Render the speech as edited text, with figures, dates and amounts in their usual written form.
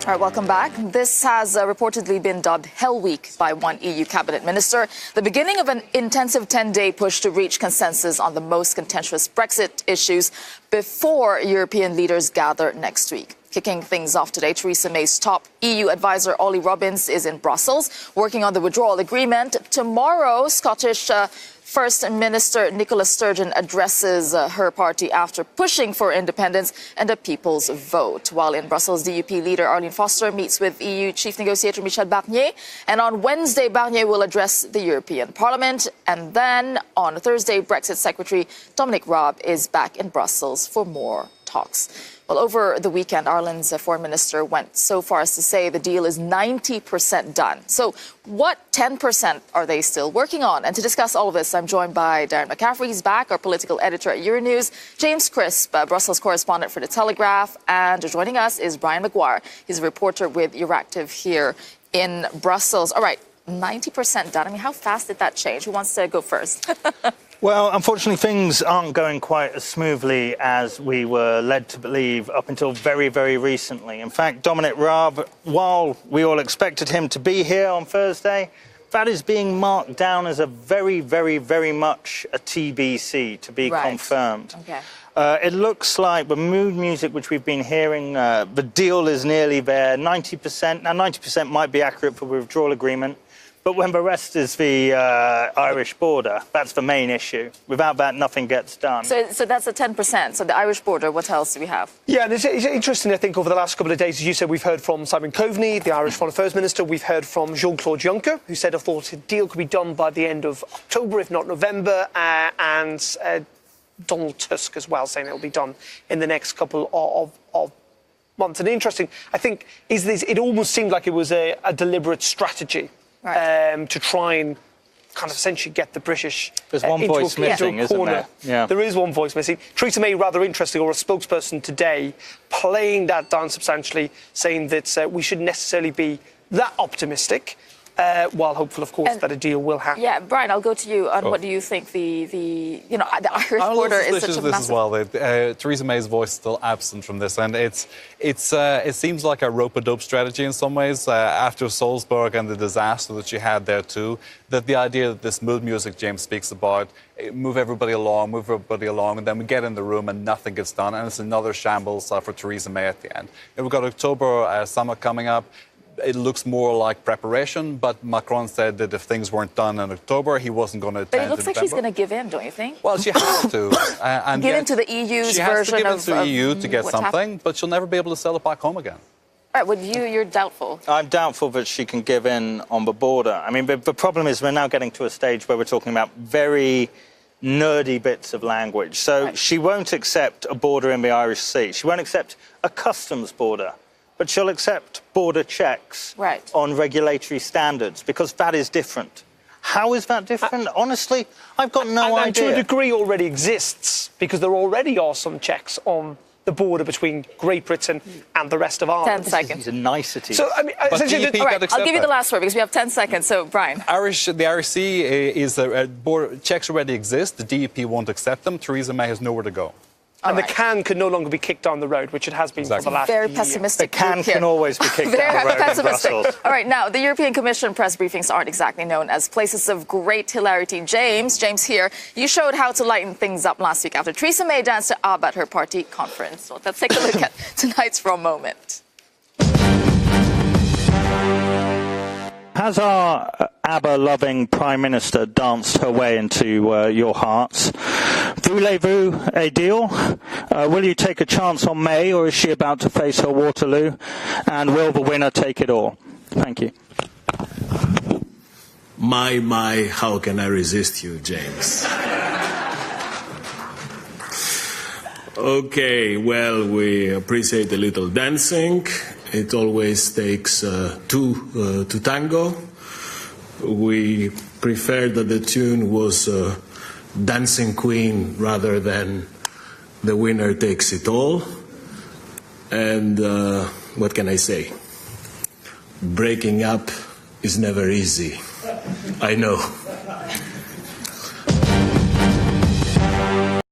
All right, welcome back. This has reportedly been dubbed Hell Week by one EU cabinet minister, the beginning of an intensive 10-day push to reach consensus on the most contentious Brexit issues before European leaders gather next week. Kicking things off today, Theresa May's top EU advisor, Olly Robbins, is in Brussels, working on the withdrawal agreement. Tomorrow, Scottish First Minister Nicola Sturgeon addresses her party after pushing for independence and a people's vote. While in Brussels, DUP leader Arlene Foster meets with EU chief negotiator Michel Barnier. And on Wednesday, Barnier will address the European Parliament. And then on Thursday, Brexit Secretary Dominic Raab is back in Brussels for more talks. Well, over the weekend, Ireland's foreign minister went so far as to say the deal is 90% done. So what 10% are they still working on? And to discuss all of this, I'm joined by Darren McCaffrey. He's back, our political editor at Euronews. James Crisp, Brussels correspondent for The Telegraph. And joining us is Brian Maguire. He's a reporter with Euractiv here in Brussels. All right, 90% done. I mean, how fast did that change? Who wants to go first? Well, unfortunately, things aren't going quite as smoothly as we were led to believe up until very, very recently. In fact, Dominic Raab, while we all expected him to be here on Thursday, that is being marked down as a very, very, very much a TBC, to be confirmed. Okay. It looks like the mood music which we've been hearing, the deal is nearly there, 90%. Now, 90% might be accurate for the withdrawal agreement. But when the rest is the Irish border, that's the main issue. Without that, nothing gets done. So that's the 10%. So the Irish border, what else do we have? Yeah, and it's interesting, I think, over the last couple of days, as you said, we've heard from Simon Coveney, the Irish Foreign Affairs Minister. We've heard from Jean-Claude Juncker, who said, I thought a deal could be done by the end of October, if not November, and Donald Tusk as well, saying it will be done in the next couple of months. And interesting, I think, is this, it almost seemed like it was a deliberate strategy. Right. To try and kind of essentially get the British There's one voice missing, isn't there? Yeah. There is one voice missing. Theresa May, rather interesting, or a spokesperson today, playing that down substantially, saying that we shouldn't necessarily be that optimistic, while hopeful, of course, that a deal will happen. Yeah, Brian, I'll go to you on what do you think the Irish border is such a massive... as well. Theresa May's voice is still absent from this, and it seems like a rope-a-dope strategy in some ways. After Salzburg and the disaster that she had there too, that the idea that this mood music James speaks about, move everybody along, and then we get in the room and nothing gets done, and it's another shambles for Theresa May at the end. And we've got October summit coming up. It looks more like preparation, but Macron said that if things weren't done in October, he wasn't going to attend. But it looks like she's going to give in, don't you think? Well, she has to. And give in to the EU's version of... She has to give in to the EU to get something, but she'll never be able to sell it back home again. All right, well, you're doubtful. I'm doubtful that she can give in on the border. I mean, the problem is we're now getting to a stage where we're talking about very nerdy bits of language. So she won't accept a border in the Irish Sea. She won't accept a customs border. But she'll accept border checks on regulatory standards, because that is different. How is that different? Honestly, I've got no idea. And to a degree already exists, because there already are some checks on the border between Great Britain and the rest of Ireland. 10 seconds. These are niceties. So, I mean, essentially... All right, I'll give you the last word, because we have 10 seconds. So, Brian. The Irish Sea is border checks already exist. The DUP won't accept them. Theresa May has nowhere to go. And the can could no longer be kicked down the road, which it has been for the last Very year. pessimistic. The can can always be kicked down the road in Brussels. All right, now, the European Commission press briefings aren't exactly known as places of great hilarity. James here, you showed how to lighten things up last week after Theresa May danced to ABBA at her party conference. So let's take a look at tonight's Raw moment. Has our ABBA-loving Prime Minister danced her way into your hearts? Voulez-vous a deal? Will you take a chance on May, or is she about to face her Waterloo? And will the winner take it all? Thank you. My, how can I resist you, James? Okay, well, we appreciate a little dancing. It always takes two to tango. We prefer that the tune was Dancing Queen rather than The Winner Takes It All. And what can I say? Breaking up is never easy. I know.